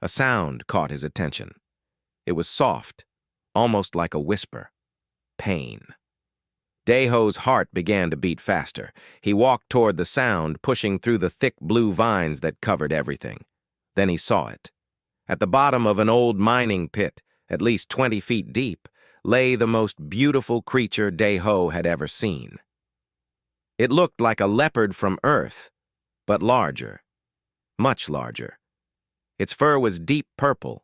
A sound caught his attention. It was soft, almost like a whisper. Pain. Daeho's heart began to beat faster. He walked toward the sound, pushing through the thick blue vines that covered everything. Then he saw it. At the bottom of an old mining pit, at least 20 feet deep, lay the most beautiful creature Daeho had ever seen. It looked like a leopard from Earth, but larger, much larger. Its fur was deep purple,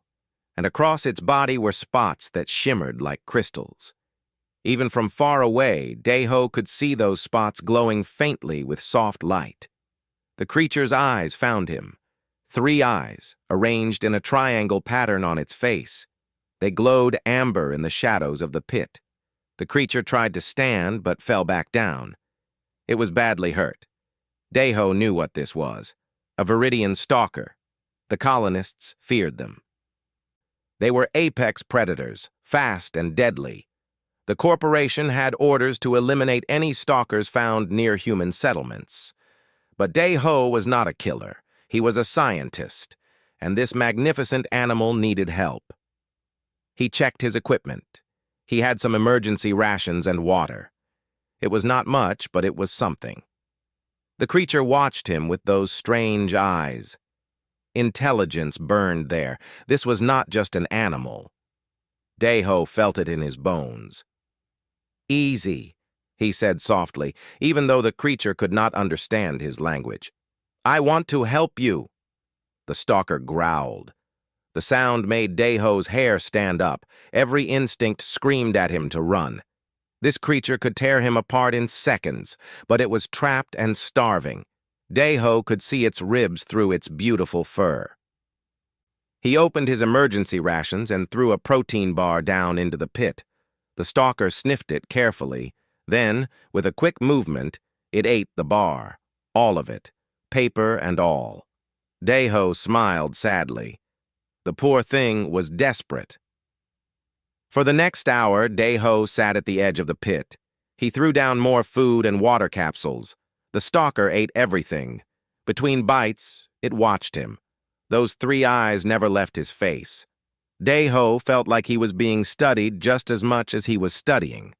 and across its body were spots that shimmered like crystals. Even from far away, Daeho could see those spots glowing faintly with soft light. The creature's eyes found him. 3 eyes, arranged in a triangle pattern on its face. They glowed amber in the shadows of the pit. The creature tried to stand, but fell back down. It was badly hurt. Daeho knew what this was. A Viridian stalker. The colonists feared them. They were apex predators, fast and deadly. The corporation had orders to eliminate any stalkers found near human settlements. But Daeho was not a killer. He was a scientist, and this magnificent animal needed help. He checked his equipment. He had some emergency rations and water. It was not much, but it was something. The creature watched him with those strange eyes. Intelligence burned there. This was not just an animal. Daeho felt it in his bones. "Easy," he said softly, even though the creature could not understand his language. "I want to help you." The stalker growled. The sound made Daeho's hair stand up. Every instinct screamed at him to run. This creature could tear him apart in seconds, but it was trapped and starving. Daeho could see its ribs through its beautiful fur. He opened his emergency rations and threw a protein bar down into the pit. The stalker sniffed it carefully. Then, with a quick movement, it ate the bar, all of it, paper and all. Daeho smiled sadly. The poor thing was desperate. For the next hour, Daeho sat at the edge of the pit. He threw down more food and water capsules. The stalker ate everything. Between bites, it watched him. Those 3 eyes never left his face. Daeho felt like he was being studied just as much as he was studying.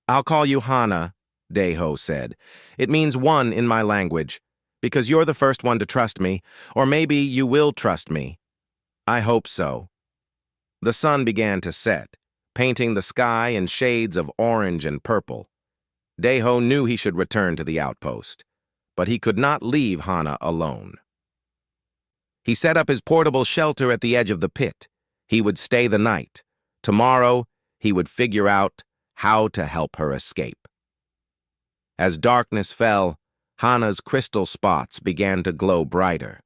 "I'll call you Hana," Daeho said. "It means one in my language, because you're the first one to trust me, or maybe you will trust me. I hope so." The sun began to set, painting the sky in shades of orange and purple. Daeho knew he should return to the outpost, but he could not leave Hana alone. He set up his portable shelter at the edge of the pit. He would stay the night. Tomorrow, he would figure out how to help her escape. As darkness fell, Hana's crystal spots began to glow brighter.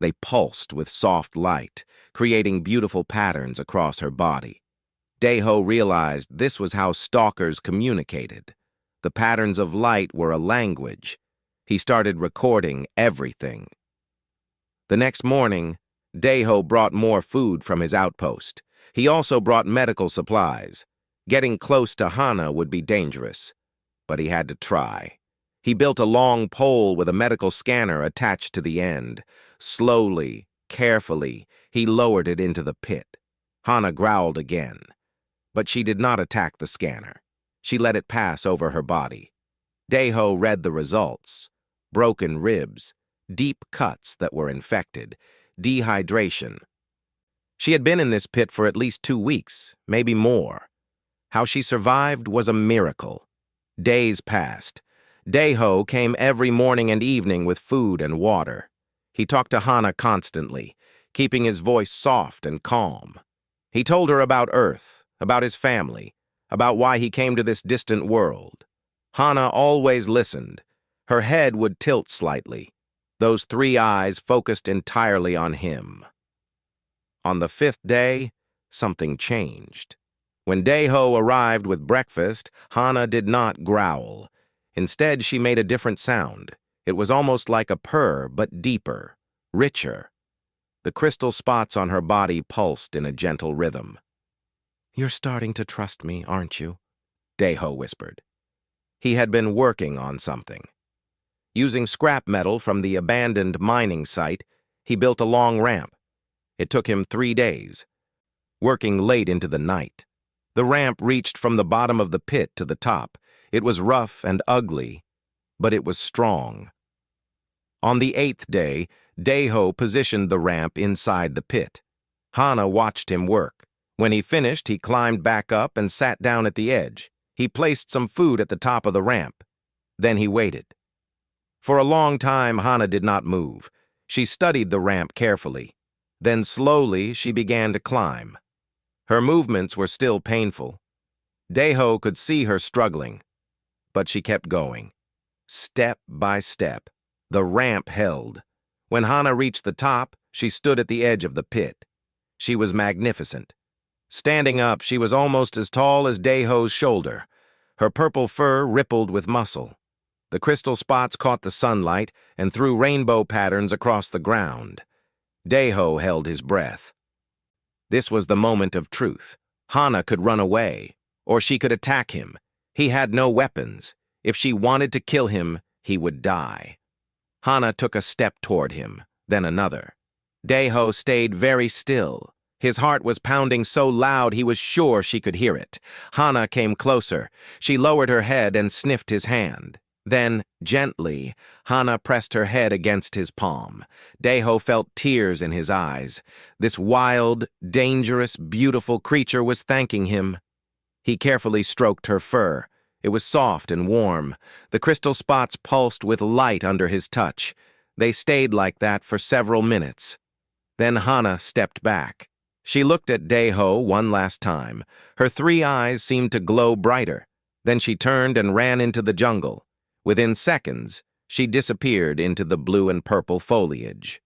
They pulsed with soft light, creating beautiful patterns across her body. Daeho realized this was how stalkers communicated. The patterns of light were a language. He started recording everything. The next morning, Daeho brought more food from his outpost. He also brought medical supplies. Getting close to Hana would be dangerous, but he had to try. He built a long pole with a medical scanner attached to the end. Slowly, carefully, he lowered it into the pit. Hana growled again, but she did not attack the scanner. She let it pass over her body. Daeho read the results: broken ribs, deep cuts that were infected, dehydration. She had been in this pit for at least 2 weeks, maybe more. How she survived was a miracle. Days passed. Daeho came every morning and evening with food and water. He talked to Hana constantly, keeping his voice soft and calm. He told her about Earth, about his family, about why he came to this distant world. Hana always listened. Her head would tilt slightly. Those 3 eyes focused entirely on him. On the 5th day, something changed. When Daeho arrived with breakfast, Hana did not growl. Instead, she made a different sound. It was almost like a purr, but deeper, richer. The crystal spots on her body pulsed in a gentle rhythm. "You're starting to trust me, aren't you?" Daeho whispered. He had been working on something. Using scrap metal from the abandoned mining site, he built a long ramp. It took him 3 days, working late into the night. The ramp reached from the bottom of the pit to the top. It was rough and ugly, but it was strong. On the 8th day, Daiho positioned the ramp inside the pit. Hana watched him work. When he finished, he climbed back up and sat down at the edge. He placed some food at the top of the ramp. Then he waited. For a long time, Hana did not move. She studied the ramp carefully. Then slowly, she began to climb. Her movements were still painful. Daiho could see her struggling, but she kept going. Step by step, the ramp held. When Hana reached the top, she stood at the edge of the pit. She was magnificent. Standing up, she was almost as tall as Daiho's shoulder. Her purple fur rippled with muscle. The crystal spots caught the sunlight and threw rainbow patterns across the ground. Daiho held his breath. This was the moment of truth. Hana could run away, or she could attack him. He had no weapons. If she wanted to kill him, he would die. Hana took a step toward him, then another. Daiho stayed very still. His heart was pounding so loud he was sure she could hear it. Hana came closer. She lowered her head and sniffed his hand. Then, gently, Hana pressed her head against his palm. Daiho felt tears in his eyes. This wild, dangerous, beautiful creature was thanking him. He carefully stroked her fur. It was soft and warm. The crystal spots pulsed with light under his touch. They stayed like that for several minutes. Then Hana stepped back. She looked at Daiho one last time. Her 3 eyes seemed to glow brighter. Then she turned and ran into the jungle. Within seconds, she disappeared into the blue and purple foliage.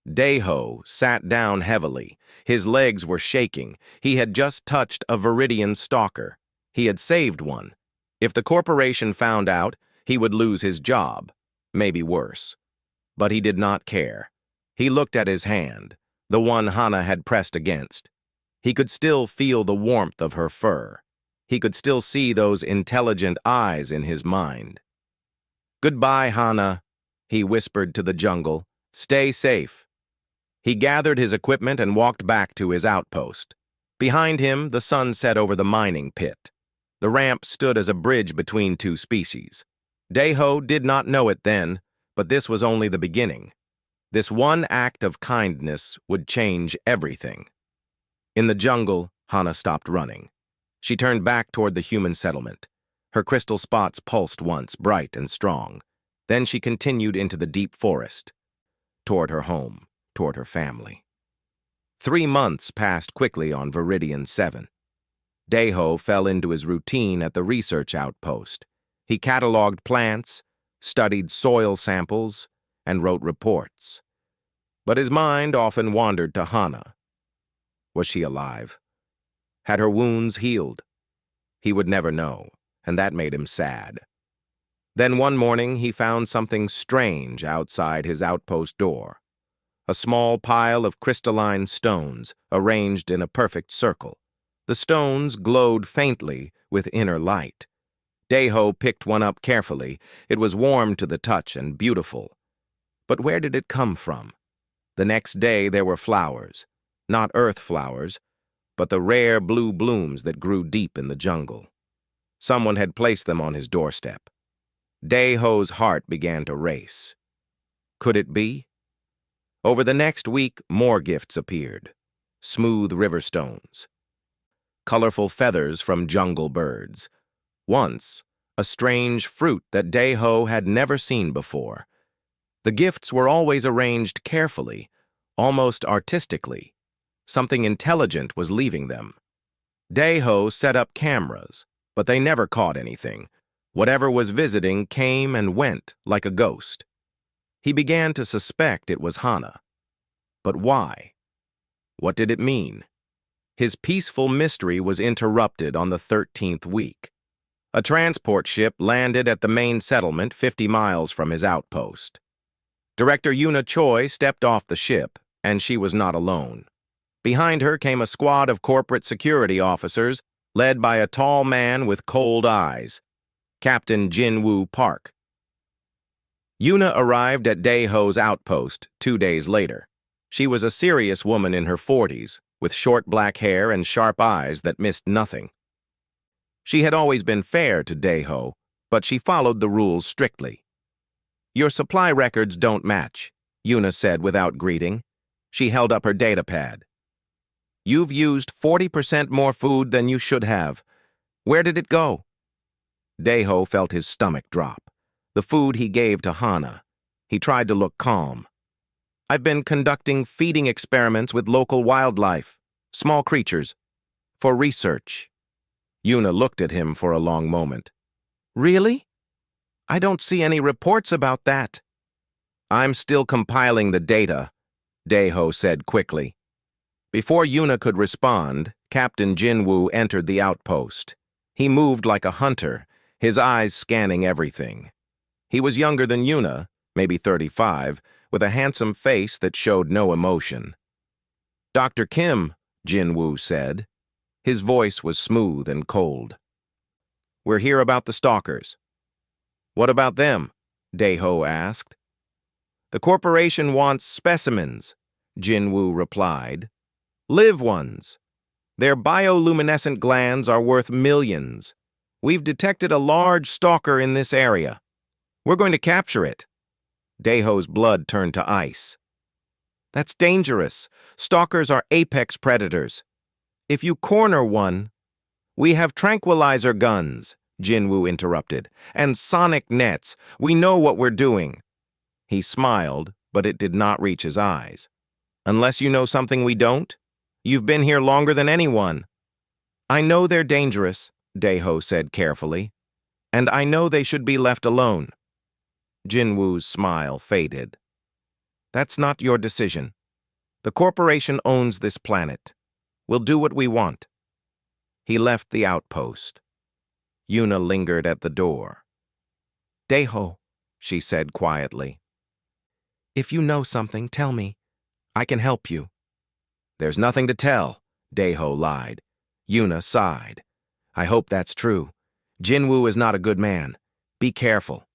Daiho sat down heavily. His legs were shaking. He had just touched a Viridian stalker. He had saved one. If the corporation found out, he would lose his job. Maybe worse. But he did not care. He looked at his hand, the one Hana had pressed against. He could still feel the warmth of her fur. He could still see those intelligent eyes in his mind. "Goodbye, Hana," he whispered to the jungle. "Stay safe." He gathered his equipment and walked back to his outpost. Behind him, the sun set over the mining pit. The ramp stood as a bridge between 2 species. Daiho did not know it then, but this was only the beginning. This one act of kindness would change everything. In the jungle, Hana stopped running. She turned back toward the human settlement. Her crystal spots pulsed once, bright and strong. Then she continued into the deep forest, toward her home, toward her family. 3 months passed quickly on Viridian 7. Daiho fell into his routine at the research outpost. He cataloged plants, studied soil samples, and wrote reports. But his mind often wandered to Hana. Was she alive? Had her wounds healed? He would never know, and that made him sad. Then one morning he found something strange outside his outpost door. A small pile of crystalline stones arranged in a perfect circle. The stones glowed faintly with inner light. Daiho picked one up carefully. It was warm to the touch and beautiful. But where did it come from? The next day there were flowers. Not earth flowers, but the rare blue blooms that grew deep in the jungle. Someone had placed them on his doorstep. Daiho's heart began to race. Could it be? Over the next week, more gifts appeared. Smooth river stones. Colorful feathers from jungle birds. Once, a strange fruit that Daiho had never seen before. The gifts were always arranged carefully, almost artistically. Something intelligent was leaving them. Daiho set up cameras, but they never caught anything. Whatever was visiting came and went like a ghost. He began to suspect it was Hana. But why? What did it mean? His peaceful mystery was interrupted on the 13th week. A transport ship landed at the main settlement 50 miles from his outpost. Director Yuna Choi stepped off the ship, and she was not alone. Behind her came a squad of corporate security officers, led by a tall man with cold eyes, Captain Jin-Woo Park. Yuna arrived at Daiho's outpost 2 days later. She was a serious woman in her 40s, with short black hair and sharp eyes that missed nothing. She had always been fair to Daiho, but she followed the rules strictly. "Your supply records don't match," Yuna said without greeting. She held up her data pad. "You've used 40% more food than you should have. Where did it go?" Daiho felt his stomach drop. The food he gave to Hana. He tried to look calm. "I've been conducting feeding experiments with local wildlife, small creatures, for research." Yuna looked at him for a long moment. "Really? I don't see any reports about that." "I'm still compiling the data," Daiho said quickly. Before Yuna could respond, Captain Jinwoo entered the outpost. He moved like a hunter, his eyes scanning everything. He was younger than Yuna, maybe 35, with a handsome face that showed no emotion. "Dr. Kim," Jinwoo said. His voice was smooth and cold. "We're here about the stalkers." "What about them?" Daiho asked. "The corporation wants specimens," Jinwoo replied. "Live ones. Their bioluminescent glands are worth millions. We've detected a large stalker in this area. We're going to capture it." Daiho's blood turned to ice. "That's dangerous. Stalkers are apex predators. If you corner one—" "We have tranquilizer guns," Jinwoo interrupted, "and sonic nets. We know what we're doing." He smiled, but it did not reach his eyes. "Unless you know something we don't? You've been here longer than anyone." "I know they're dangerous," Daiho said carefully, "and I know they should be left alone." Jinwoo's smile faded. "That's not your decision. The corporation owns this planet. We'll do what we want." He left the outpost. Yuna lingered at the door. "Daiho," she said quietly. "If you know something, tell me. I can help you." "There's nothing to tell," Daiho lied. Yuna sighed. "I hope that's true. Jinwoo is not a good man. Be careful."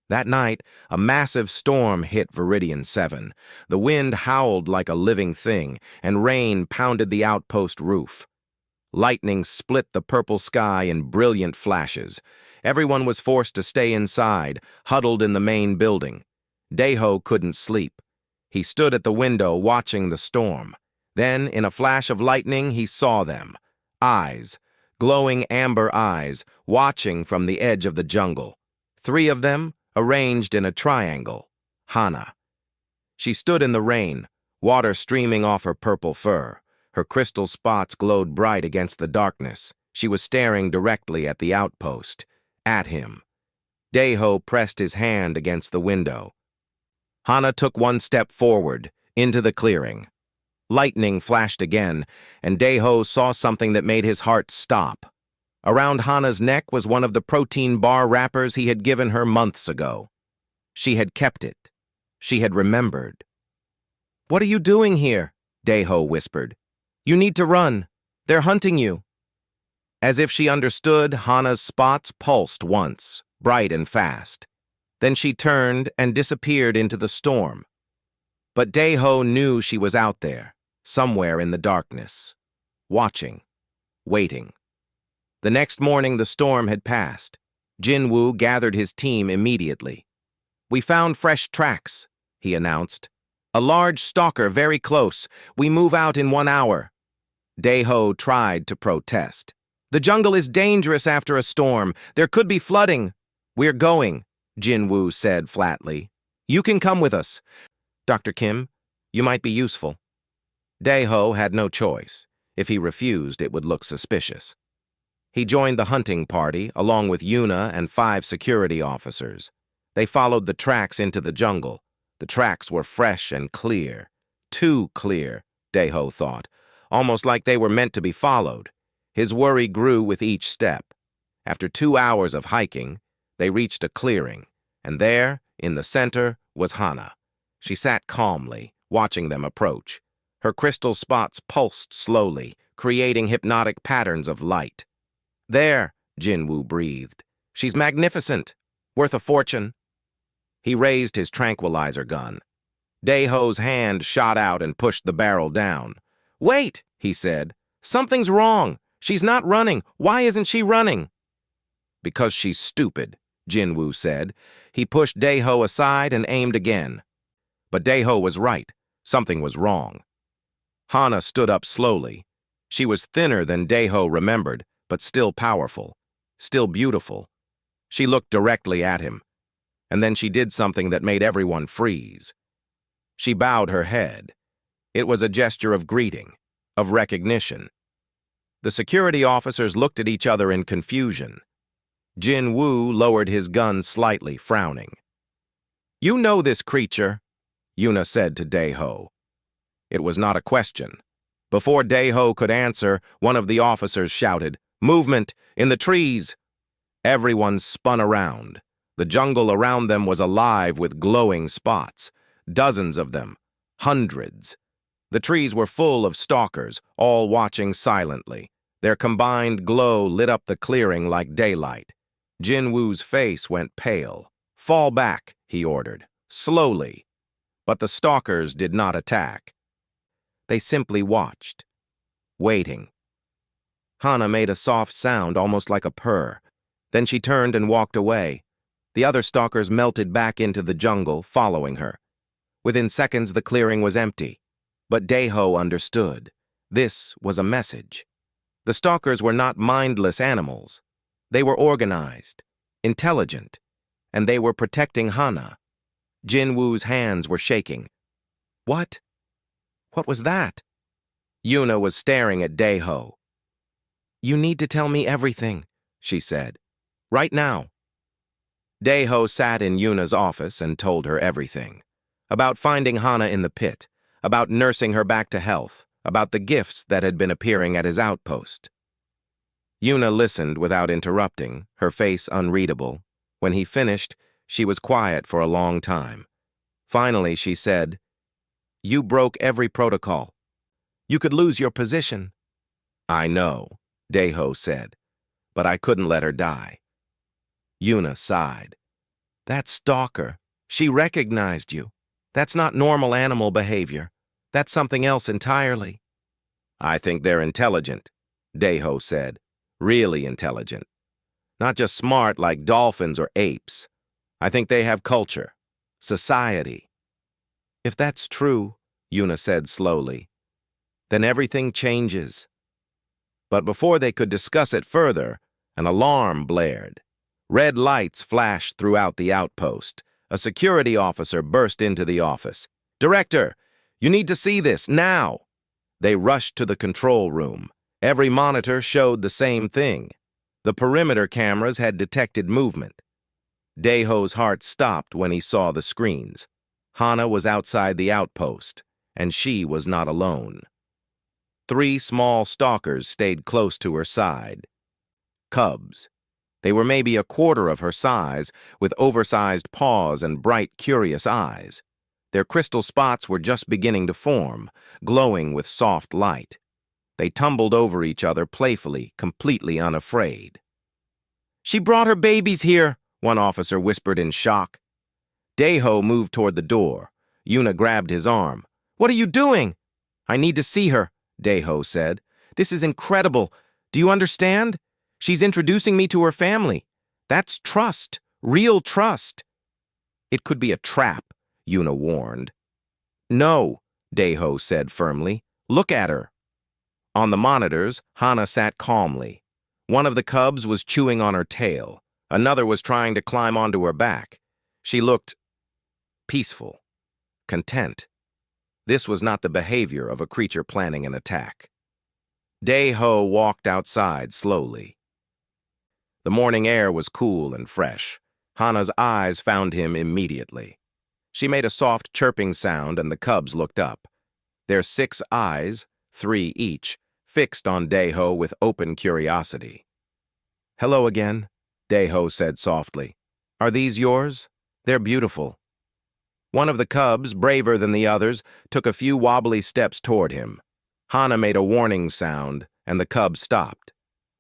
That night, a massive storm hit Viridian 7. The wind howled like a living thing, and rain pounded the outpost roof. Lightning split the purple sky in brilliant flashes. Everyone was forced to stay inside, huddled in the main building. Daiho couldn't sleep. He stood at the window watching the storm. Then, in a flash of lightning, he saw them. Eyes, glowing amber eyes, watching from the edge of the jungle. 3 of them, arranged in a triangle. Hana. She stood in the rain, water streaming off her purple fur. Her crystal spots glowed bright against the darkness. She was staring directly at the outpost. At him. Daiho pressed his hand against the window. Hana took 1 step forward, into the clearing. Lightning flashed again, and Daiho saw something that made his heart stop. Around Hana's neck was one of the protein bar wrappers he had given her months ago. She had kept it. She had remembered. "What are you doing here?" Daiho whispered. "You need to run. They're hunting you." As if she understood, Hana's spots pulsed once, bright and fast. Then she turned and disappeared into the storm. But Daiho knew she was out there, somewhere in the darkness, watching, waiting. The next morning, the storm had passed. Jinwoo gathered his team immediately. "We found fresh tracks," he announced. "A large stalker very close. We move out in 1 hour." Daiho tried to protest. "The jungle is dangerous after a storm. There could be flooding." "We're going," Jinwoo said flatly. "You can come with us. Dr. Kim, you might be useful." Daiho had no choice. If he refused, it would look suspicious. He joined the hunting party, along with Yuna and 5 security officers. They followed the tracks into the jungle. The tracks were fresh and clear. Too clear, Daiho thought, almost like they were meant to be followed. His worry grew with each step. After 2 hours of hiking, they reached a clearing, and there, in the center, was Hana. She sat calmly, watching them approach. Her crystal spots pulsed slowly, creating hypnotic patterns of light. "There," Jinwoo breathed. "She's magnificent. Worth a fortune." He raised his tranquilizer gun. Daeho's hand shot out and pushed the barrel down. "Wait," he said. "Something's wrong. She's not running. Why isn't she running?" "Because she's stupid," Jinwoo said. He pushed Daeho aside and aimed again. But Daeho was right. Something was wrong. Hana stood up slowly. She was thinner than Daeho remembered, but still powerful, still beautiful. She looked directly at him, and then she did something that made everyone freeze. She bowed her head. It was a gesture of greeting, of recognition. The security officers looked at each other in confusion. Jinwoo lowered his gun slightly, frowning. "You know this creature," Yuna said to Daeho. It was not a question. Before Daeho could answer, one of the officers shouted, "Movement! In the trees!" Everyone spun around. The jungle around them was alive with glowing spots. Dozens of them. Hundreds. The trees were full of stalkers, all watching silently. Their combined glow lit up the clearing like daylight. Jinwoo's face went pale. "Fall back," he ordered, slowly. But the stalkers did not attack. They simply watched, waiting. Hana made a soft sound, almost like a purr. Then she turned and walked away. The other stalkers melted back into the jungle, following her. Within seconds, the clearing was empty. But Daeho understood. This was a message. The stalkers were not mindless animals. They were organized, intelligent, and they were protecting Hana. Jinwoo's hands were shaking. What? What was that? Yuna was staring at Daeho. "You need to tell me everything," she said. "Right now." Daeho sat in Yuna's office and told her everything. About finding Hana in the pit, about nursing her back to health, about the gifts that had been appearing at his outpost. Yuna listened without interrupting, her face unreadable. When he finished, she was quiet for a long time. Finally, she said, "You broke every protocol. You could lose your position." "I know," Daeho said, "but I couldn't let her die." Yuna sighed. "That stalker, she recognized you. That's not normal animal behavior. That's something else entirely." "I think they're intelligent," Daeho said. "Really intelligent. Not just smart like dolphins or apes. I think they have culture, society." "If that's true," Yuna said slowly, "then everything changes." But before they could discuss it further, an alarm blared. Red lights flashed throughout the outpost. A security officer burst into the office. "Director, you need to see this, now!" They rushed to the control room. Every monitor showed the same thing. The perimeter cameras had detected movement. Daeho's heart stopped when he saw the screens. Hana was outside the outpost, and she was not alone. 3 small stalkers stayed close to her side. Cubs. They were maybe a quarter of her size, with oversized paws and bright, curious eyes. Their crystal spots were just beginning to form, glowing with soft light. They tumbled over each other playfully, completely unafraid. "She brought her babies here," one officer whispered in shock. Daeho moved toward the door. Yuna grabbed his arm. "What are you doing?" "I need to see her," Daeho said. "This is incredible. Do you understand? She's introducing me to her family. That's trust, real trust." "It could be a trap," Yuna warned. "No," Daeho said firmly. "Look at her." On the monitors, Hana sat calmly. One of the cubs was chewing on her tail. Another was trying to climb onto her back. She looked peaceful, content. This was not the behavior of a creature planning an attack. Daeho walked outside slowly. The morning air was cool and fresh. Hana's eyes found him immediately. She made a soft chirping sound and the cubs looked up. Their 6 eyes, 3 each, fixed on Daeho with open curiosity. "Hello again," Daeho said softly. "Are these yours? They're beautiful." One of the cubs, braver than the others, took a few wobbly steps toward him. Hana made a warning sound, and the cub stopped.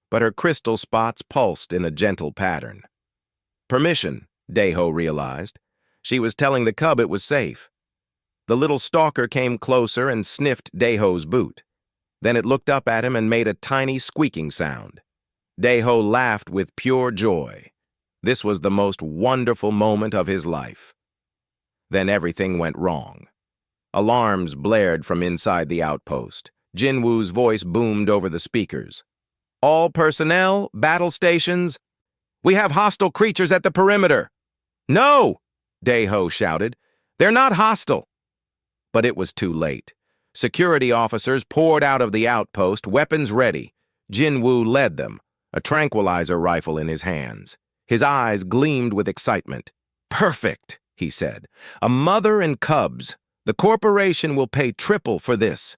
But her crystal spots pulsed in a gentle pattern. Permission, Daeho realized. She was telling the cub it was safe. The little stalker came closer and sniffed Daeho's boot. Then it looked up at him and made a tiny squeaking sound. Daeho laughed with pure joy. This was the most wonderful moment of his life. Then everything went wrong. Alarms blared from inside the outpost. Jinwoo's voice boomed over the speakers. "All personnel, battle stations, we have hostile creatures at the perimeter." "No!" Daeho shouted. "They're not hostile." But it was too late. Security officers poured out of the outpost, weapons ready. Jinwoo led them, a tranquilizer rifle in his hands. His eyes gleamed with excitement. "Perfect," he said. "A mother and cubs. The corporation will pay triple for this."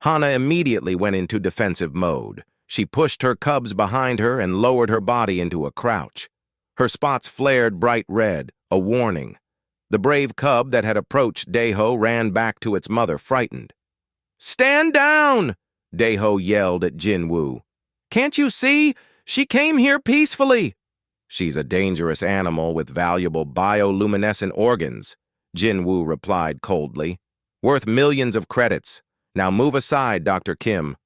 Hana immediately went into defensive mode. She pushed her cubs behind her and lowered her body into a crouch. Her spots flared bright red, a warning. The brave cub that had approached Daeho ran back to its mother, frightened. "Stand down!" Daeho yelled at Jinwoo. "Can't you see? She came here peacefully." "She's a dangerous animal with valuable bioluminescent organs," Jinwoo replied coldly. "Worth millions of credits. Now move aside, Dr. Kim."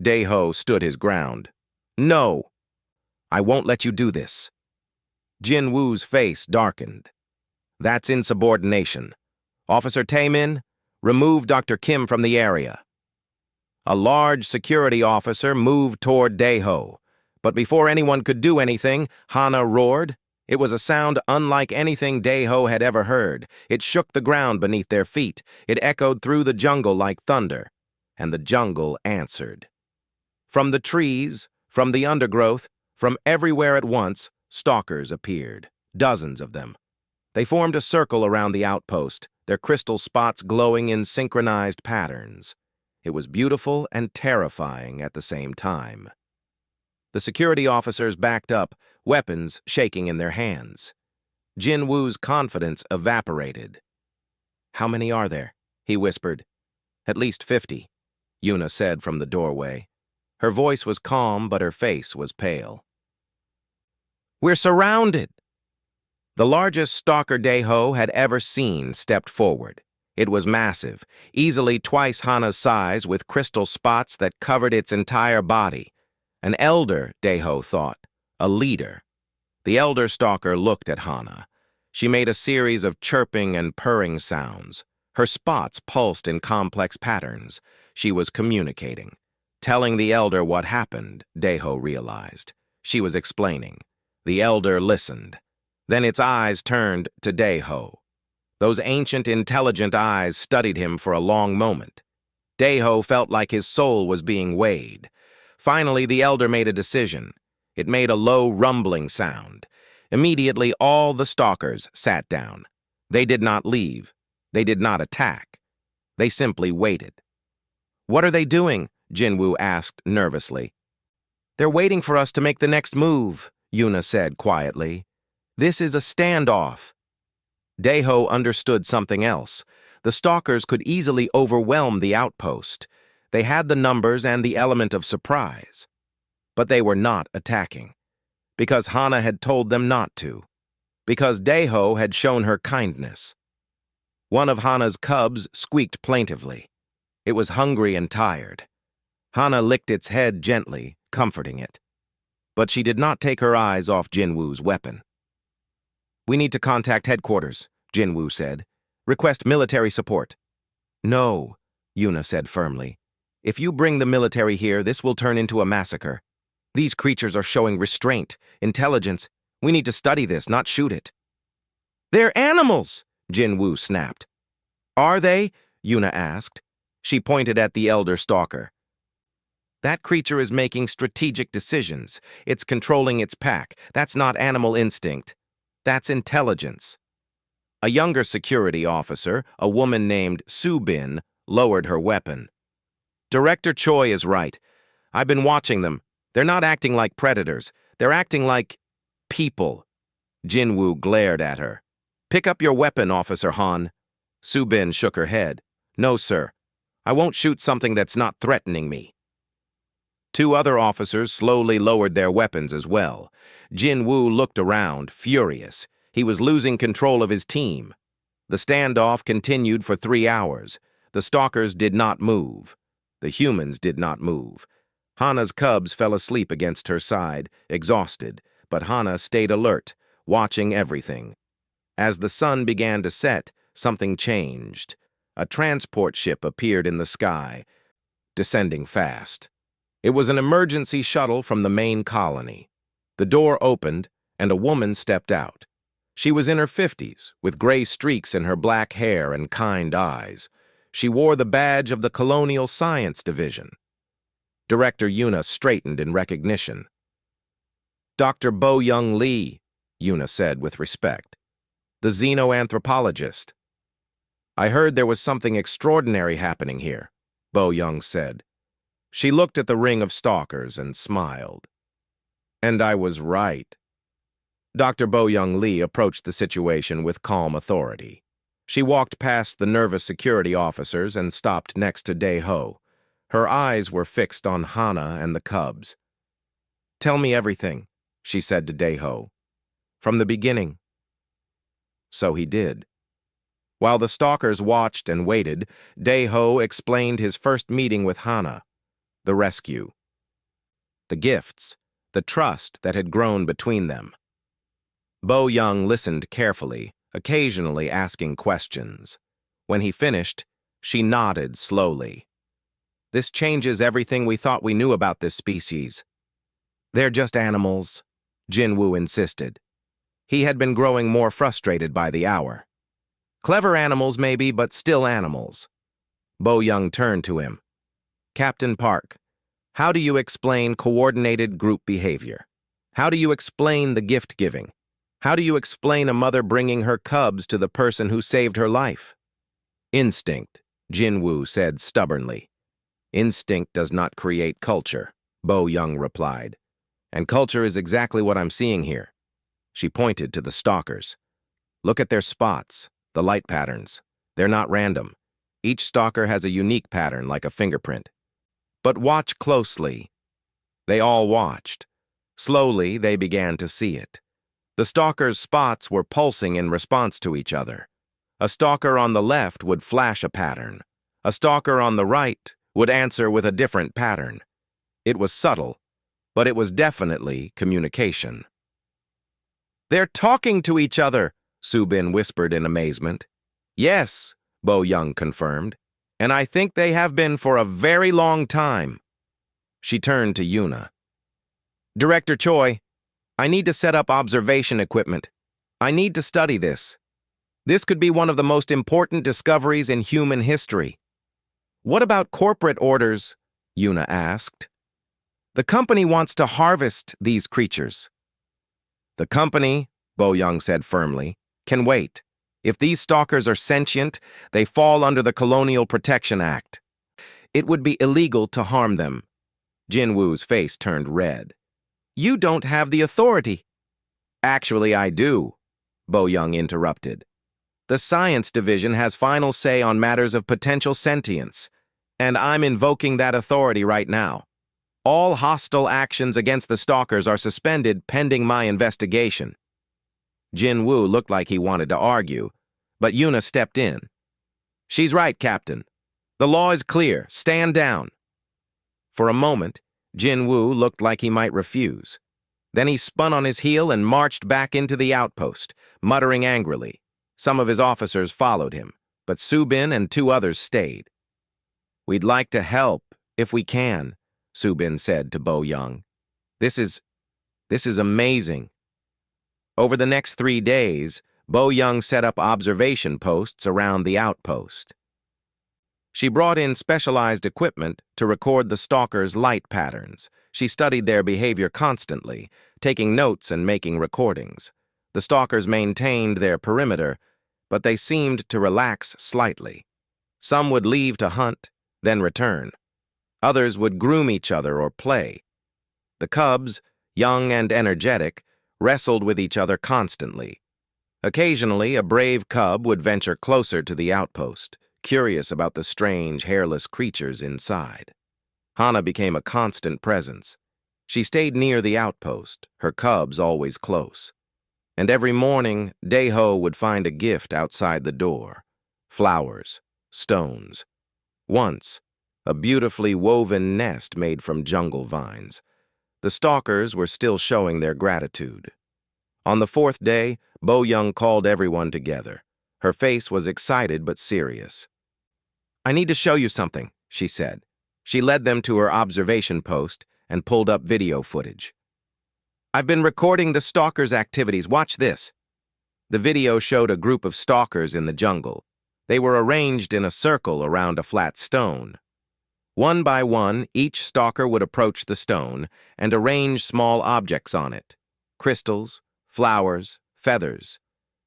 Daeho stood his ground. "No, I won't let you do this." Jinwoo's face darkened. "That's insubordination. Officer Taemin, remove Dr. Kim from the area." A large security officer moved toward Daeho, but before anyone could do anything, Hana roared. It was a sound unlike anything Daeho had ever heard. It shook the ground beneath their feet. It echoed through the jungle like thunder, and the jungle answered. From the trees, from the undergrowth, from everywhere at once, stalkers appeared, dozens of them. They formed a circle around the outpost, their crystal spots glowing in synchronized patterns. It was beautiful and terrifying at the same time. The security officers backed up, weapons shaking in their hands. Jinwoo's confidence evaporated. "How many are there?" he whispered. "At least 50, Yuna said from the doorway. Her voice was calm, but her face was pale. "We're surrounded!" The largest stalker Daeho had ever seen stepped forward. It was massive, easily twice Hana's size, with crystal spots that covered its entire body. An elder, Daeho thought. A leader. The elder stalker looked at Hana. She made a series of chirping and purring sounds. Her spots pulsed in complex patterns. She was communicating. Telling the elder what happened, Daeho realized. She was explaining. The elder listened. Then its eyes turned to Daeho. Those ancient, intelligent eyes studied him for a long moment. Daeho felt like his soul was being weighed. Finally, the elder made a decision. It made a low, rumbling sound. Immediately, all the stalkers sat down. They did not leave. They did not attack. They simply waited. "What are they doing?" Jinwoo asked nervously. "They're waiting for us to make the next move," Yuna said quietly. "This is a standoff." Daeho understood something else. The stalkers could easily overwhelm the outpost. They had the numbers and the element of surprise. But they were not attacking. Because Hana had told them not to. Because Daeho had shown her kindness. One of Hana's cubs squeaked plaintively. It was hungry and tired. Hana licked its head gently, comforting it. But she did not take her eyes off Jinwoo's weapon. "We need to contact headquarters," Jinwoo said. "Request military support." "No," Yuna said firmly. "If you bring the military here, this will turn into a massacre. These creatures are showing restraint, intelligence. We need to study this, not shoot it." "They're animals!" Jinwoo snapped. "Are they?" Yuna asked. She pointed at the elder stalker. "That creature is making strategic decisions. It's controlling its pack. That's not animal instinct. That's intelligence." A younger security officer, a woman named Subin, lowered her weapon. "Director Choi is right. I've been watching them. They're not acting like predators. They're acting like people." Jinwoo glared at her. "Pick up your weapon, Officer Han." Subin shook her head. "No, sir. I won't shoot something that's not threatening me." Two other officers slowly lowered their weapons as well. Jinwoo looked around, furious. He was losing control of his team. The standoff continued for 3 hours. The stalkers did not move. The humans did not move. Hana's cubs fell asleep against her side, exhausted, but Hana stayed alert, watching everything. As the sun began to set, something changed. A transport ship appeared in the sky, descending fast. It was an emergency shuttle from the main colony. The door opened, and a woman stepped out. She was in her 50s, with gray streaks in her black hair and kind eyes. She wore the badge of the Colonial Science Division. Director Yuna straightened in recognition. "Dr. Bo-Young Lee," Yuna said with respect. "The xenoanthropologist." "I heard there was something extraordinary happening here," Bo-Young said. She looked at the ring of stalkers and smiled. "And I was right." Dr. Bo-Young Lee approached the situation with calm authority. She walked past the nervous security officers and stopped next to Dae-ho. Her eyes were fixed on Hana and the cubs. "Tell me everything," she said to Dae-ho. "From the beginning." So he did. While the stalkers watched and waited, Dae-ho explained his first meeting with Hana, the rescue, the gifts, the trust that had grown between them. Bo-Young listened carefully, occasionally asking questions. When he finished, she nodded slowly. "This changes everything we thought we knew about this species." "They're just animals," Jin-Woo insisted. He had been growing more frustrated by the hour. "Clever animals, maybe, but still animals." Bo-Young turned to him. "Captain Park, how do you explain coordinated group behavior? How do you explain the gift-giving? How do you explain a mother bringing her cubs to the person who saved her life?" "Instinct," Jin-Woo said stubbornly. "Instinct does not create culture," Bo-Young replied. "And culture is exactly what I'm seeing here." She pointed to the stalkers. "Look at their spots, the light patterns. They're not random. Each stalker has a unique pattern like a fingerprint. But watch closely." They all watched. Slowly, they began to see it. The stalkers' spots were pulsing in response to each other. A stalker on the left would flash a pattern. A stalker on the right would answer with a different pattern. It was subtle, but it was definitely communication. "They're talking to each other," Subin whispered in amazement. "Yes," Bo-Young confirmed, "and I think they have been for a very long time." She turned to Yuna. "Director Choi, I need to set up observation equipment. I need to study this. This could be one of the most important discoveries in human history." "What about corporate orders?" Yuna asked. "The company wants to harvest these creatures." "The company," Bo-Young said firmly, "can wait. If these stalkers are sentient, they fall under the Colonial Protection Act. It would be illegal to harm them." Jin-Woo's face turned red. "You don't have the authority." "Actually, I do," Bo-Young interrupted. "The Science Division has final say on matters of potential sentience, and I'm invoking that authority right now. All hostile actions against the stalkers are suspended pending my investigation." Jin-Woo looked like he wanted to argue, but Yuna stepped in. "She's right, Captain. The law is clear. Stand down." For a moment, Jin-Woo looked like he might refuse. Then he spun on his heel and marched back into the outpost, muttering angrily. Some of his officers followed him, but Subin and 2 others stayed. "We'd like to help, if we can," Subin said to Bo-Young. This is amazing." Over the next 3 days, Bo-Young set up observation posts around the outpost. She brought in specialized equipment to record the stalkers' light patterns. She studied their behavior constantly, taking notes and making recordings. The stalkers maintained their perimeter, but they seemed to relax slightly. Some would leave to hunt, then return. Others would groom each other or play. The cubs, young and energetic, wrestled with each other constantly. Occasionally, a brave cub would venture closer to the outpost, curious about the strange, hairless creatures inside. Hana became a constant presence. She stayed near the outpost, her cubs always close. And every morning, Daeho would find a gift outside the door. Flowers, stones. Once, a beautifully woven nest made from jungle vines. The stalkers were still showing their gratitude. On the fourth day, Bo Young called everyone together. Her face was excited but serious. "I need to show you something," she said. She led them to her observation post and pulled up video footage. "I've been recording the stalkers' activities. Watch this." The video showed a group of stalkers in the jungle. They were arranged in a circle around a flat stone. One by one, each stalker would approach the stone and arrange small objects on it. Crystals, flowers, feathers.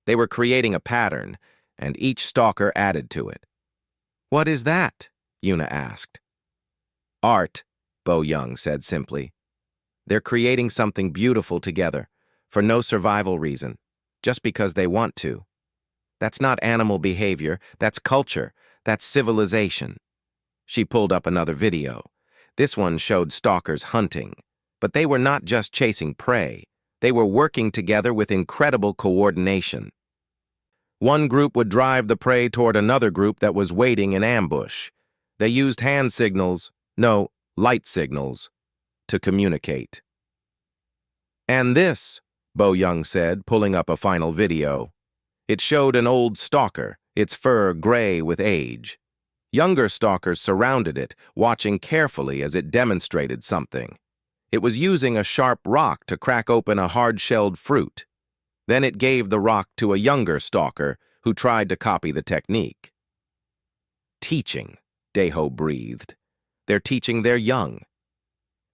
They were creating a pattern, and each stalker added to it. "What is that?" Yuna asked. "Art," Bo Young said simply. "They're creating something beautiful together, for no survival reason, just because they want to. That's not animal behavior, that's culture, that's civilization." She pulled up another video. This one showed stalkers hunting, but they were not just chasing prey. They were working together with incredible coordination. One group would drive the prey toward another group that was waiting in ambush. They used hand signals, no, light signals, to communicate. "And this," Bo Young said, pulling up a final video. It showed an old stalker, its fur gray with age. Younger stalkers surrounded it, watching carefully as it demonstrated something. It was using a sharp rock to crack open a hard-shelled fruit. Then it gave the rock to a younger stalker who tried to copy the technique. "Teaching," Daeho breathed. "They're teaching their young."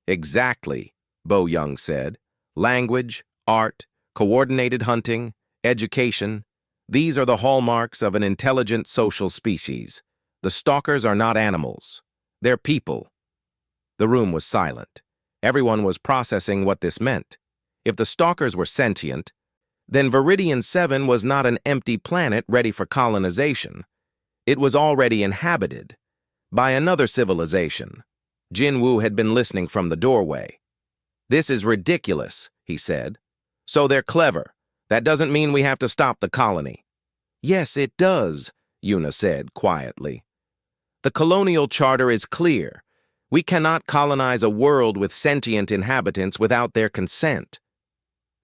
"Exactly," Bo Young said. "Language, art, coordinated hunting, education. These are the hallmarks of an intelligent social species. The stalkers are not animals. They're people." The room was silent. Everyone was processing what this meant. If the stalkers were sentient, then Viridian 7 was not an empty planet ready for colonization. It was already inhabited by another civilization. Jinwoo had been listening from the doorway. "This is ridiculous," he said. "So they're clever. That doesn't mean we have to stop the colony." "Yes, it does," Yuna said quietly. "The colonial charter is clear. We cannot colonize a world with sentient inhabitants without their consent."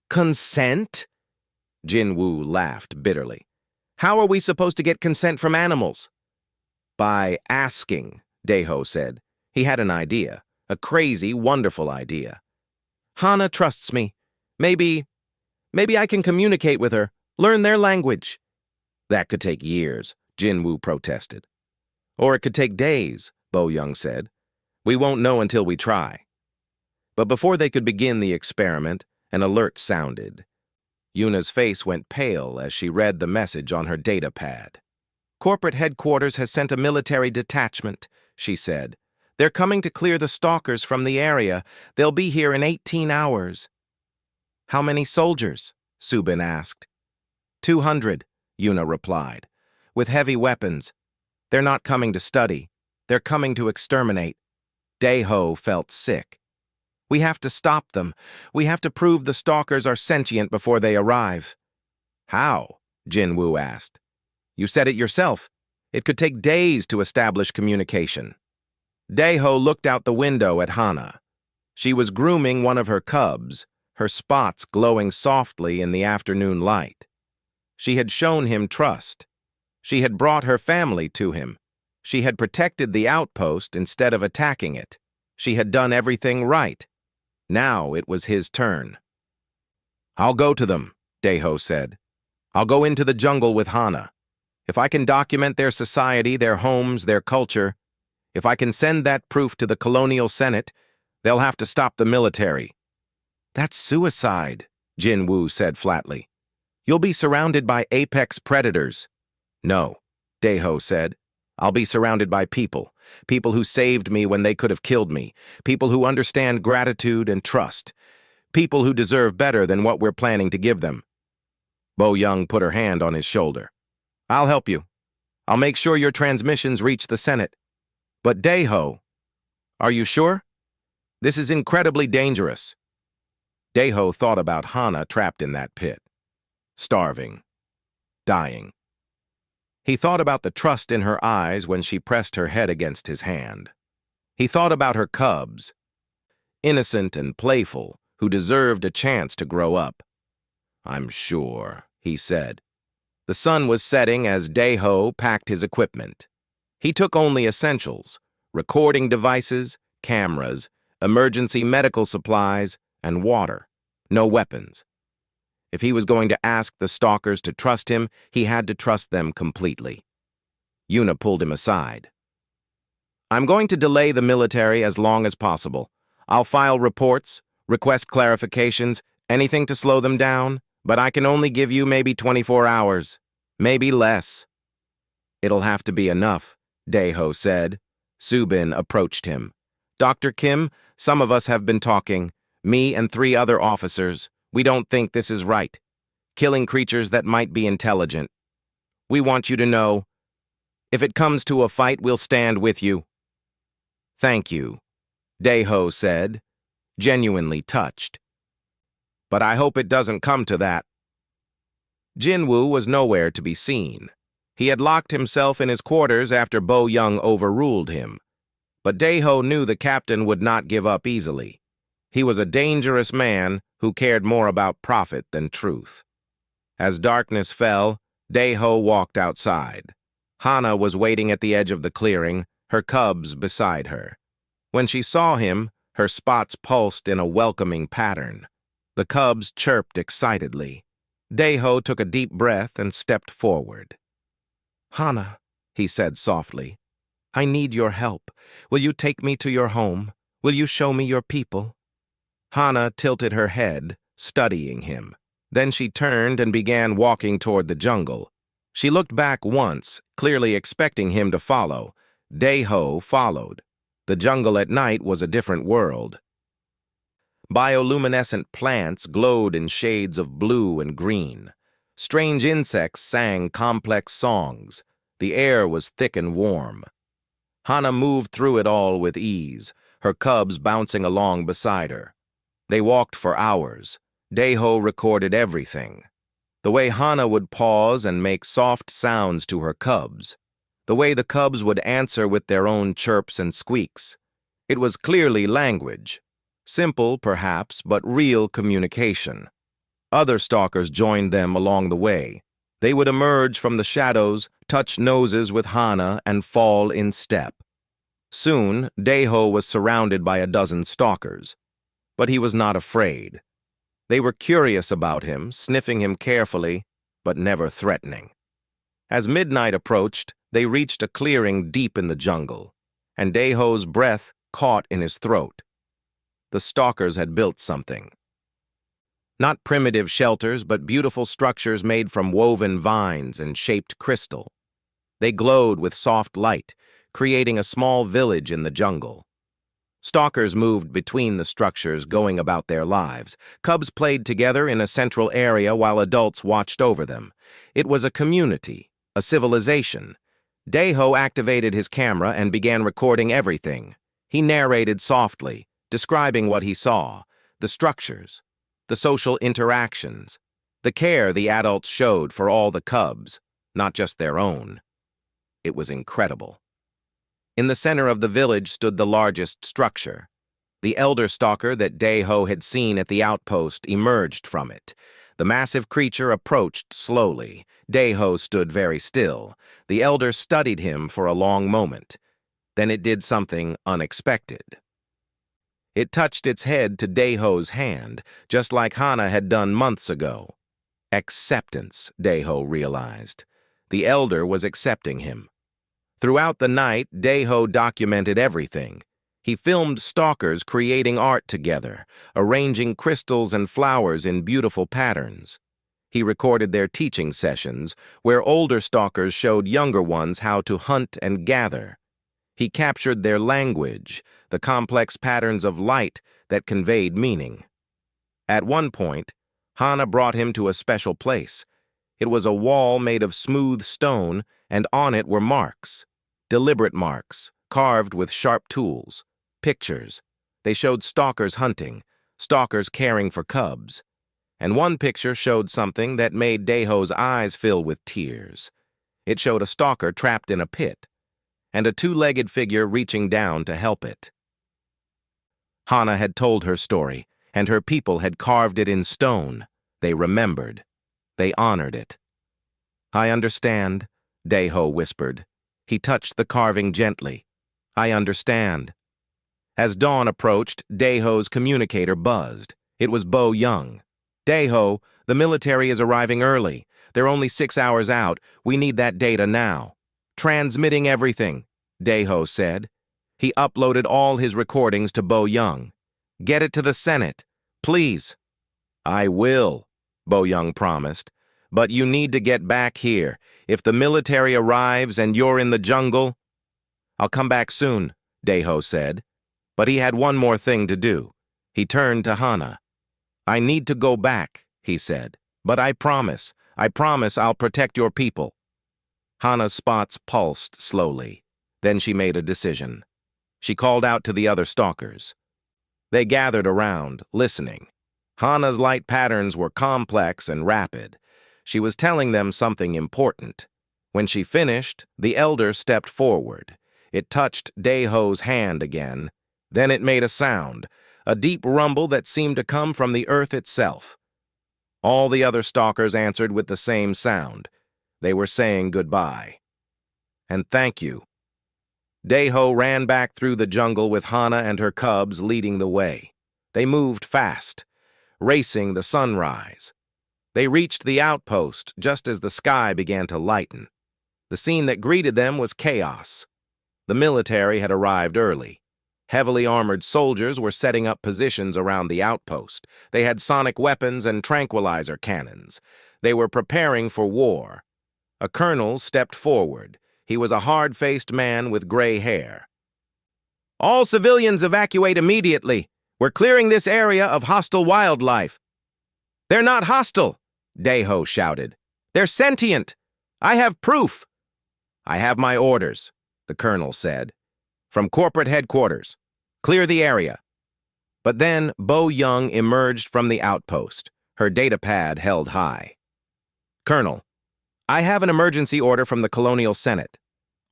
"Consent?" Jinwoo laughed bitterly. "How are we supposed to get consent from animals?" "By asking," Daeho said. He had an idea, a crazy, wonderful idea. "Hana trusts me. Maybe I can communicate with her, learn their language." "That could take years," Jinwoo protested. "Or it could take days," Bo Young said. "We won't know until we try." But before they could begin the experiment, an alert sounded. Yuna's face went pale as she read the message on her data pad. "Corporate headquarters has sent a military detachment," she said. "They're coming to clear the stalkers from the area. They'll be here in 18 hours. "How many soldiers?" Subin asked. 200, Yuna replied, "with heavy weapons. They're not coming to study. They're coming to exterminate." Daeho felt sick. "We have to stop them. We have to prove the stalkers are sentient before they arrive." "How?" Jinwoo asked. "You said it yourself. It could take days to establish communication." Daeho looked out the window at Hana. She was grooming one of her cubs, her spots glowing softly in the afternoon light. She had shown him trust. She had brought her family to him. She had protected the outpost instead of attacking it. She had done everything right. Now it was his turn. "I'll go to them," Daeho said. "I'll go into the jungle with Hana. If I can document their society, their homes, their culture, if I can send that proof to the Colonial Senate, they'll have to stop the military." "That's suicide," Jinwoo said flatly. "You'll be surrounded by apex predators." "No," Daeho said. "I'll be surrounded by people. People who saved me when they could have killed me. People who understand gratitude and trust. People who deserve better than what we're planning to give them." Bo Young put her hand on his shoulder. "I'll help you. I'll make sure your transmissions reach the Senate. But Daeho, are you sure? This is incredibly dangerous." Daeho thought about Hana trapped in that pit. starving, dying. He thought about the trust in her eyes when she pressed her head against his hand. He thought about her cubs, innocent and playful, who deserved a chance to grow up. "I'm sure," he said. The sun was setting as Dae-ho packed his equipment. He took only essentials: recording devices, cameras, emergency medical supplies, and water. No weapons. If he was going to ask the stalkers to trust him, he had to trust them completely. Yuna pulled him aside. "I'm going to delay the military as long as possible. I'll file reports, request clarifications, anything to slow them down, but I can only give you maybe 24 hours, maybe less." "It'll have to be enough," Dae-ho said. Subin approached him. "Dr. Kim, some of us have been talking, me and 3 other officers. We don't think this is right. Killing creatures that might be intelligent. We want you to know, if it comes to a fight, we'll stand with you." "Thank you," Dae-ho said, genuinely touched. "But I hope it doesn't come to that." Jinwoo was nowhere to be seen. He had locked himself in his quarters after Bo Young overruled him. But Dae-ho knew the captain would not give up easily. He was a dangerous man who cared more about profit than truth. As darkness fell, Dae-ho walked outside. Hana was waiting at the edge of the clearing, her cubs beside her. When she saw him, her spots pulsed in a welcoming pattern. The cubs chirped excitedly. Dae-ho took a deep breath and stepped forward. "Hana," he said softly, "I need your help. Will you take me to your home? Will you show me your people?" Hana tilted her head, studying him. Then she turned and began walking toward the jungle. She looked back once, clearly expecting him to follow. Dae-ho followed. The jungle at night was a different world. Bioluminescent plants glowed in shades of blue and green. Strange insects sang complex songs. The air was thick and warm. Hana moved through it all with ease, her cubs bouncing along beside her. They walked for hours. Dae-ho recorded everything. The way Hana would pause and make soft sounds to her cubs. The way the cubs would answer with their own chirps and squeaks. It was clearly language. Simple, perhaps, but real communication. Other stalkers joined them along the way. They would emerge from the shadows, touch noses with Hana, and fall in step. Soon, Dae-ho was surrounded by a dozen stalkers. But he was not afraid. They were curious about him, sniffing him carefully, but never threatening. As midnight approached, they reached a clearing deep in the jungle, and Dae-ho's breath caught in his throat. The stalkers had built something. Not primitive shelters, but beautiful structures made from woven vines and shaped crystal. They glowed with soft light, creating a small village in the jungle. Stalkers moved between the structures, going about their lives. Cubs played together in a central area while adults watched over them. It was a community, a civilization. Dae-ho activated his camera and began recording everything. He narrated softly, describing what he saw, the structures, the social interactions, the care the adults showed for all the cubs, not just their own. It was incredible. In the center of the village stood the largest structure. The elder stalker that Dae-ho had seen at the outpost emerged from it. The massive creature approached slowly. Dae-ho stood very still. The elder studied him for a long moment. Then it did something unexpected. It touched its head to Dae-ho's hand, just like Hana had done months ago. Acceptance, Dae-ho realized. The elder was accepting him. Throughout the night, Dae-ho documented everything. He filmed stalkers creating art together, arranging crystals and flowers in beautiful patterns. He recorded their teaching sessions, where older stalkers showed younger ones how to hunt and gather. He captured their language, the complex patterns of light that conveyed meaning. At one point, Hana brought him to a special place. It was a wall made of smooth stone, and on it were marks. Deliberate marks, carved with sharp tools. Pictures. They showed stalkers hunting, stalkers caring for cubs. and one picture showed something that made Daeho's eyes fill with tears. It showed a stalker trapped in a pit, and a two-legged figure reaching down to help it. Hana had told her story, and her people had carved it in stone. They remembered. They honored it. "I understand," Daeho whispered. He touched the carving gently. "I understand." As dawn approached, Daeho's communicator buzzed. It was Bo Young. "Daeho, the military is arriving early. They're only 6 hours out. We need that data now." "Transmitting everything," Daeho said. He uploaded all his recordings to Bo Young. "Get it to the Senate, please." "I will," Bo Young promised. "But you need to get back here. If the military arrives and you're in the jungle—" "I'll come back soon," Daeho said. But he had one more thing to do. He turned to Hana. "I need to go back," he said. "But I promise I'll protect your people." Hana's spots pulsed slowly. Then she made a decision. She called out to the other stalkers. They gathered around, listening. Hana's light patterns were complex and rapid. She was telling them something important. When she finished, the elder stepped forward. It touched Daeho's hand again. Then it made a sound, a deep rumble that seemed to come from the earth itself. All the other stalkers answered with the same sound. They were saying goodbye. "And thank you." Daeho ran back through the jungle with Hana and her cubs leading the way. They moved fast, racing the sunrise. They reached the outpost just as the sky began to lighten. The scene that greeted them was chaos. The military had arrived early. Heavily armored soldiers were setting up positions around the outpost. They had sonic weapons and tranquilizer cannons. They were preparing for war. A colonel stepped forward. He was a hard-faced man with gray hair. "All civilians evacuate immediately. We're clearing this area of hostile wildlife." "They're not hostile," Daeho shouted. "They're sentient. I have proof." "I have my orders," the colonel said. "From corporate headquarters. Clear the area." But then Bo Young emerged from the outpost, her datapad held high. "Colonel, I have an emergency order from the Colonial Senate.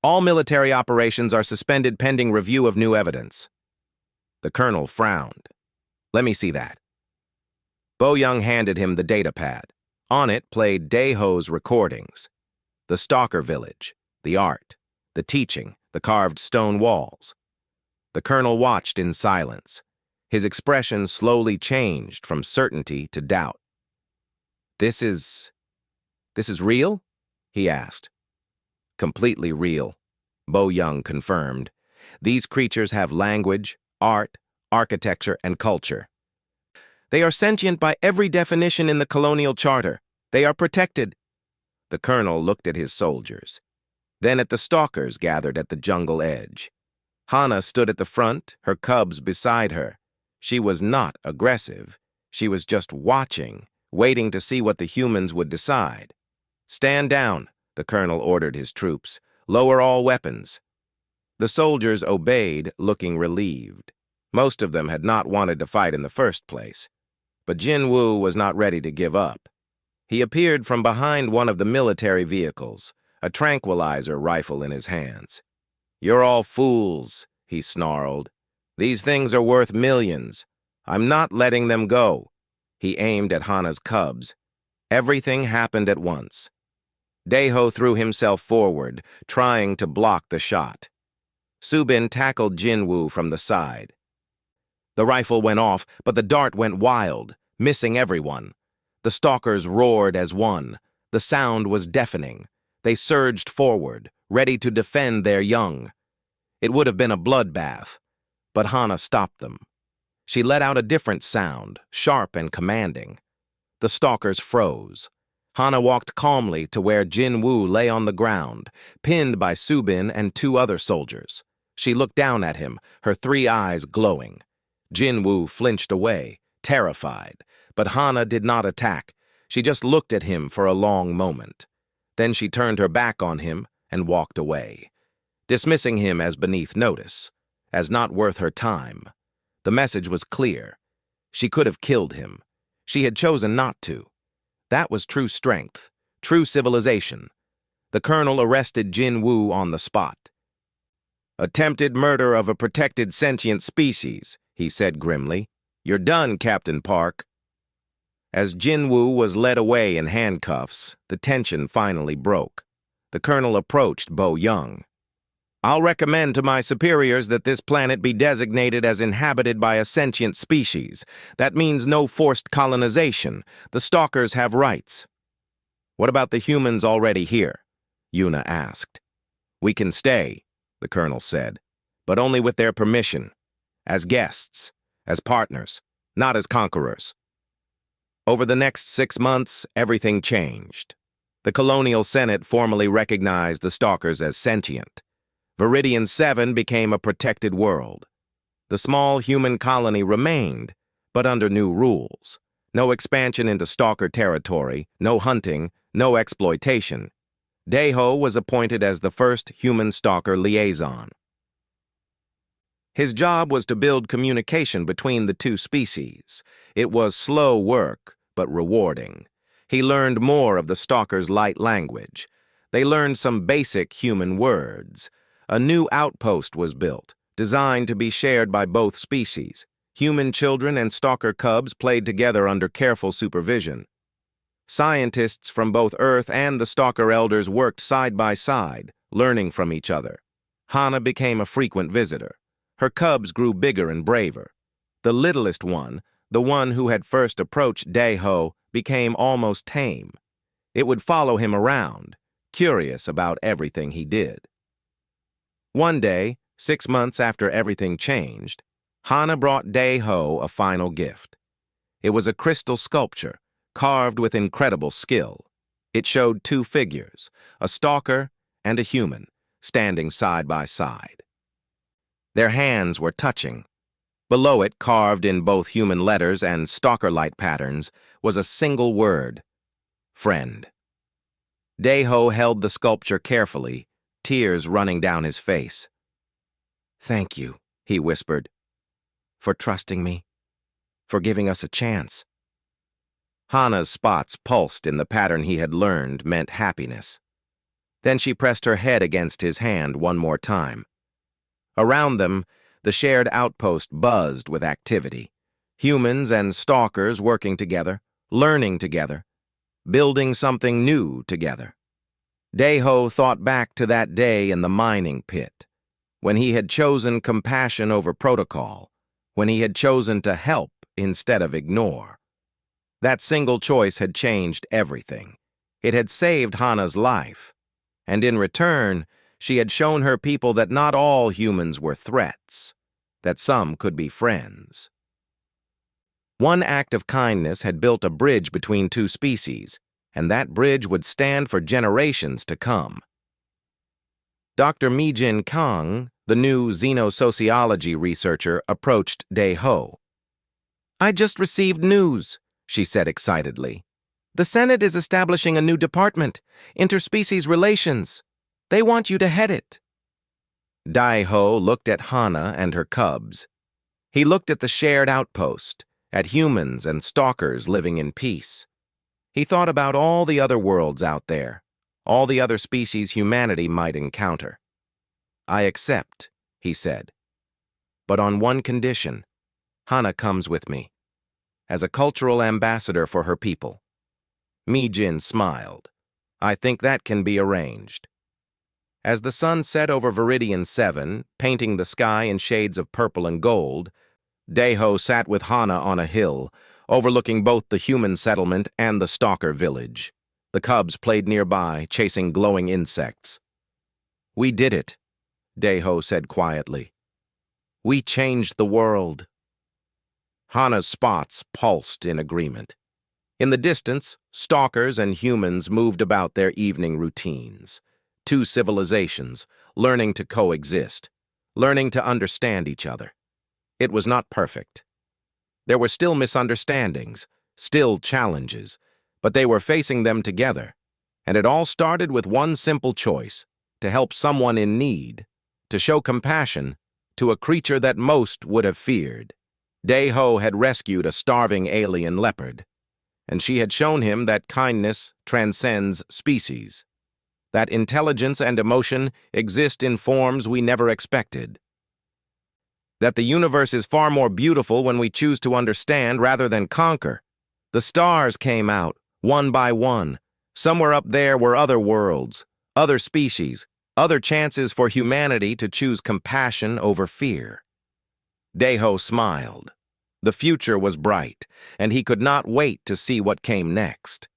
All military operations are suspended pending review of new evidence." The colonel frowned. "Let me see that." Bo Young handed him the datapad. On it played Daeho's recordings. The stalker village, the art, the teaching, the carved stone walls. The colonel watched in silence. His expression slowly changed from certainty to doubt. This is real?" he asked. "Completely real," Bo Young confirmed. "These creatures have language, art, architecture, and culture. They are sentient by every definition in the colonial charter. They are protected." The colonel looked at his soldiers, then at the stalkers gathered at the jungle edge. Hana stood at the front, her cubs beside her. She was not aggressive. She was just watching, waiting to see what the humans would decide. "Stand down," the colonel ordered his troops. "Lower all weapons." The soldiers obeyed, looking relieved. Most of them had not wanted to fight in the first place. But Jin Woo was not ready to give up. He appeared from behind one of the military vehicles, a tranquilizer rifle in his hands. "You're all fools," he snarled. "These things are worth millions. I'm not letting them go." He aimed at Hana's cubs. Everything happened at once. Daeho threw himself forward, trying to block the shot. Subin tackled Jinwoo from the side. The rifle went off, but the dart went wild, missing everyone. The stalkers roared as one. The sound was deafening. They surged forward, ready to defend their young. It would have been a bloodbath, but Hana stopped them. She let out a different sound, sharp and commanding. The stalkers froze. Hana walked calmly to where Jin Woo lay on the ground, pinned by Subin and two other soldiers. She looked down at him, her 3 eyes glowing. Jin Woo flinched away, terrified, but Hana did not attack. She just looked at him for a long moment. Then she turned her back on him and walked away, dismissing him as beneath notice, as not worth her time. The message was clear. She could have killed him. She had chosen not to. That was true strength, true civilization. The colonel arrested Jin Woo on the spot. "Attempted murder of a protected sentient species," he said grimly. "You're done, Captain Park." As Jin Woo was led away in handcuffs, the tension finally broke. The colonel approached Bo Young. "I'll recommend to my superiors that this planet be designated as inhabited by a sentient species. That means no forced colonization. The stalkers have rights." "What about the humans already here?" Yuna asked. "We can stay," the colonel said, "but only with their permission. As guests, as partners, not as conquerors." Over the next 6 months, everything changed. The Colonial Senate formally recognized the stalkers as sentient. Viridian 7 became a protected world. The small human colony remained, but under new rules. No expansion into stalker territory, no hunting, no exploitation. Daeho was appointed as the first human stalker liaison. His job was to build communication between the two species. It was slow work, but rewarding. He learned more of the stalkers' light language. They learned some basic human words. A new outpost was built, designed to be shared by both species. Human children and stalker cubs played together under careful supervision. Scientists from both Earth and the stalker elders worked side by side, learning from each other. Hana became a frequent visitor. Her cubs grew bigger and braver. The littlest one, the one who had first approached Daeho, became almost tame. It would follow him around, curious about everything he did. One day, 6 months after everything changed, Hana brought Daeho a final gift. It was a crystal sculpture, carved with incredible skill. It showed 2 figures, a stalker and a human, standing side by side. Their hands were touching. Below it, carved in both human letters and stalker-light patterns, was a single word: friend. Daeho held the sculpture carefully, tears running down his face. "Thank you," he whispered, "for trusting me, for giving us a chance." Hana's spots pulsed in the pattern he had learned meant happiness. Then she pressed her head against his hand one more time. Around them, the shared outpost buzzed with activity. Humans and stalkers working together, learning together, building something new together. Daeho thought back to that day in the mining pit, when he had chosen compassion over protocol, when he had chosen to help instead of ignore. That single choice had changed everything. It had saved Hana's life, and in return, she had shown her people that not all humans were threats, that some could be friends. One act of kindness had built a bridge between 2 species, and that bridge would stand for generations to come. Dr. Mi-Jin Kang, the new xenosociology researcher, approached Daeho. "I just received news," she said excitedly. "The Senate is establishing a new department, interspecies relations. They want you to head it." Daeho looked at Hana and her cubs. He looked at the shared outpost, at humans and stalkers living in peace. He thought about all the other worlds out there, all the other species humanity might encounter. "I accept," he said. "But on one condition. Hana comes with me, as a cultural ambassador for her people." Mi-Jin smiled. "I think that can be arranged." As the sun set over Viridian 7, painting the sky in shades of purple and gold, Daeho sat with Hana on a hill, overlooking both the human settlement and the stalker village. The cubs played nearby, chasing glowing insects. "We did it," Daeho said quietly. "We changed the world." Hana's spots pulsed in agreement. In the distance, stalkers and humans moved about their evening routines. 2 civilizations, learning to coexist, learning to understand each other. It was not perfect. There were still misunderstandings, still challenges, but they were facing them together. And it all started with one simple choice: to help someone in need, to show compassion to a creature that most would have feared. Daeho had rescued a starving alien leopard. and she had shown him that kindness transcends species, that intelligence and emotion exist in forms we never expected, that the universe is far more beautiful when we choose to understand rather than conquer. The stars came out, one by one. Somewhere up there were other worlds, other species, other chances for humanity to choose compassion over fear. Deho smiled. The future was bright, and he could not wait to see what came next.